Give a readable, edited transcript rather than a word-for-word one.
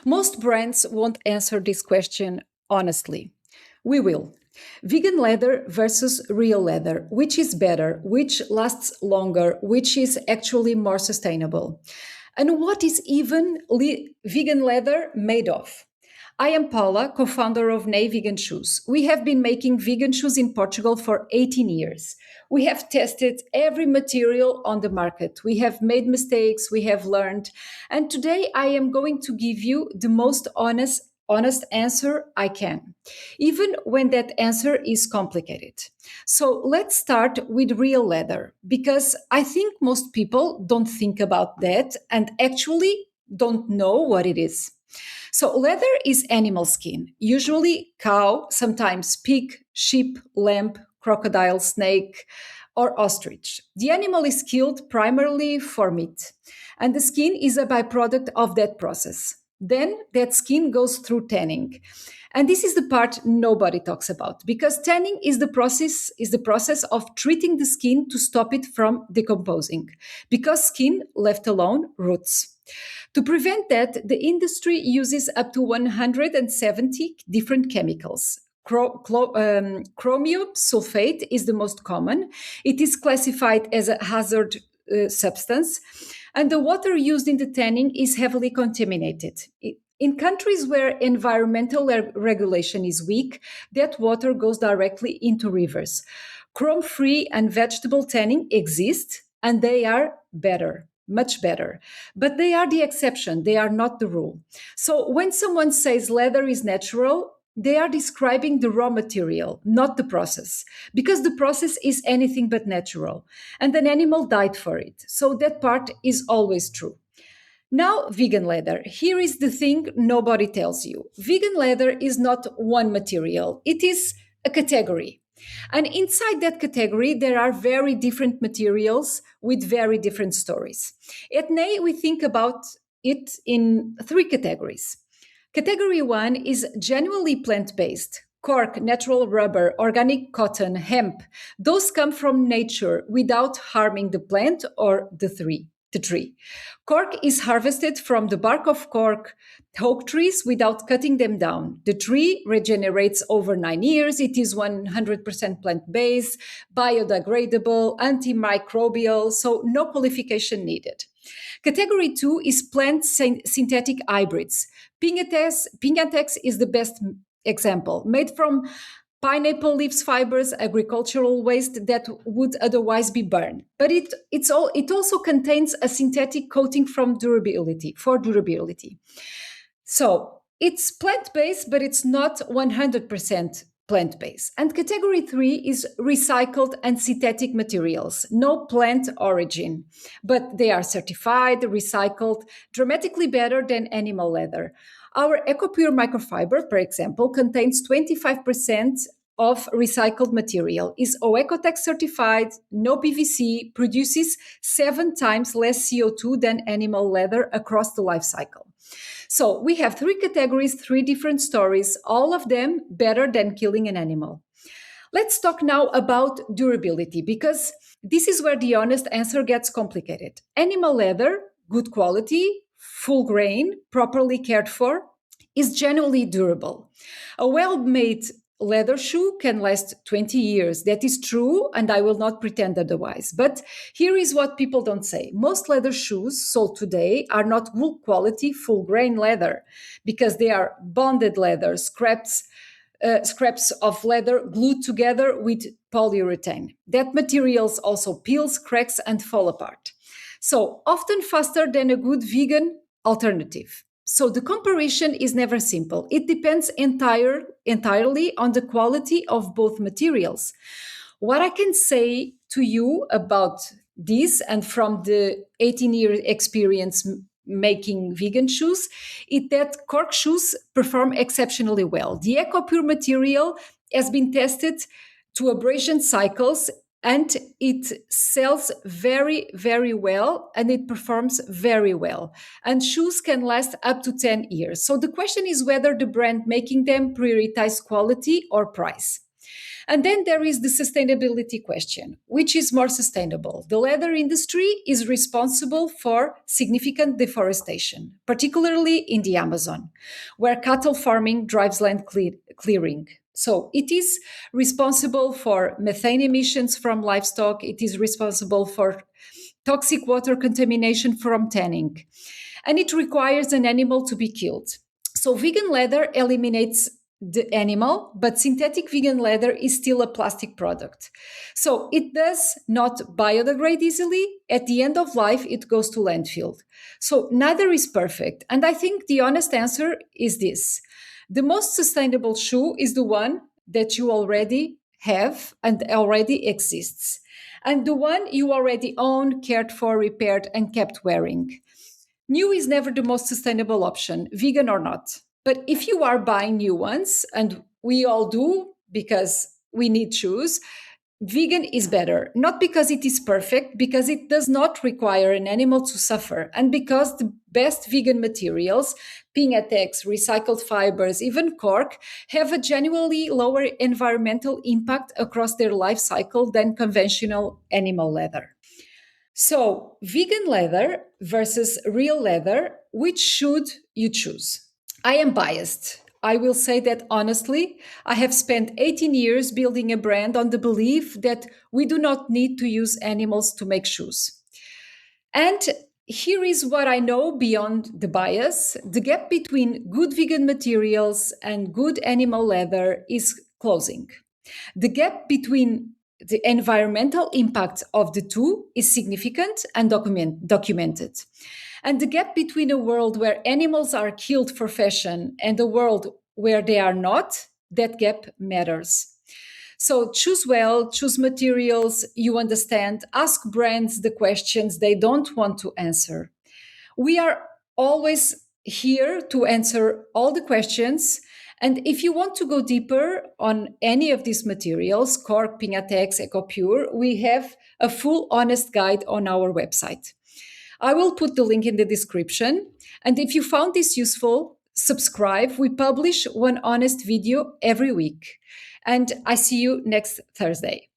Most brands won't answer this question honestly. We will. Vegan leather versus real leather. Which is better? Which lasts longer? Which is actually more sustainable? And what is even vegan leather made of? I am Paula, co founder of Nay Vegan Shoes. We have been making vegan shoes in Portugal for 18 years. We have tested every material on the market. We have made mistakes, we have learned. And today I am going to give you the most honest answer I can, even when that answer is complicated. So let's start with real leather, because I think most people don't think about that and actually don't know what it is. So, leather is animal skin, usually cow, sometimes pig, sheep, lamb, crocodile, snake, or ostrich. The animal is killed primarily for meat, and the skin is a byproduct of that process. Then that skin goes through tanning. And this is the part nobody talks about, because tanning is the process of treating the skin to stop it from decomposing, because skin left alone rots. To prevent that, the industry uses up to 170 different chemicals. Chromium sulfate is the most common. It is classified as a hazard substance, and the water used in the tanning is heavily contaminated. In countries where environmental regulation is weak, that water goes directly into rivers. Chrome free and vegetable tanning exist, and they are better, much better. But they are the exception, they are not the rule. So when someone says leather is natural, they are describing the raw material, not the process, because the process is anything but natural. And an animal died for it. So that part is always true. Now, vegan leather. Here is the thing nobody tells you. Vegan leather is not one material, it is a category. And inside that category, there are very different materials with very different stories. At Nay, we think about it in three categories. Category one is genuinely plant based. Cork, natural rubber, organic cotton, hemp. Those come from nature without harming the plant or the tree. Cork is harvested from the bark of cork oak trees without cutting them down. The tree regenerates over 9 years. It is 100% plant based, biodegradable, antimicrobial, so no qualification needed. Category two is plant synthetic hybrids. Pingatex is the best example, made from pineapple leaves fibers, agricultural waste that would otherwise be burned. But it also contains a synthetic coating for durability. So it's plant based, but it's not 100% plant based. And category three is recycled and synthetic materials, no plant origin, but they are certified, recycled, dramatically better than animal leather. Our EcoPure microfiber, for example, contains 25% of recycled material, is OECOTEX certified, no PVC, produces 7 times less CO2 than animal leather across the life cycle. So we have three categories, three different stories, all of them better than killing an animal. Let's talk now about durability, because this is where the honest answer gets complicated. Animal leather, good quality, full grain, properly cared for, is genuinely durable. A well made leather shoe can last 20 years. That is true, and I will not pretend otherwise. But here is what people don't say. Most leather shoes sold today are not good quality, full grain leather, because they are bonded leather, scraps of leather glued together with polyurethane. That materials also peels, cracks, and fall apart. So often faster than a good vegan alternative. So the comparison is never simple. It depends entirely on the quality of both materials. What I can say to you about this, and from the 18-year experience making vegan shoes, is that cork shoes perform exceptionally well. The EcoPure material has been tested to abrasion cycles, and it sells very, very well, and it performs very well. And shoes can last up to 10 years. So the question is whether the brand making them prioritize quality or price. And then there is the sustainability question: which is more sustainable? The leather industry is responsible for significant deforestation, particularly in the Amazon, where cattle farming drives land clearing. So it is responsible for methane emissions from livestock, it is responsible for toxic water contamination from tanning, and it requires an animal to be killed. So vegan leather eliminates the animal, but synthetic vegan leather is still a plastic product. So it does not biodegrade easily. At the end of life, it goes to landfill. So neither is perfect. And I think the honest answer is this: the most sustainable shoe is the one that you already have and already exists, and the one you already own, cared for, repaired, and kept wearing. New is never the most sustainable option, vegan or not. But if you are buying new ones, and we all do because we need shoes, vegan is better. Not because it is perfect, because it does not require an animal to suffer, and because the best vegan materials, Pinatex, recycled fibers, even cork, have a genuinely lower environmental impact across their life cycle than conventional animal leather. So, vegan leather versus real leather, which should you choose? I am biased. I will say that honestly. I have spent 18 years building a brand on the belief that we do not need to use animals to make shoes. And here is what I know beyond the bias: the gap between good vegan materials and good animal leather is closing. The gap between the environmental impact of the two is significant and documented. And the gap between a world where animals are killed for fashion and a world where they are not, that gap matters. So choose well, choose materials you understand, ask brands the questions they don't want to answer. We are always here to answer all the questions. And if you want to go deeper on any of these materials, Cork, Pinatex, EcoPure, we have a full honest guide on our website. I will put the link in the description. And if you found this useful, subscribe. We publish one honest video every week. And I see you next Thursday.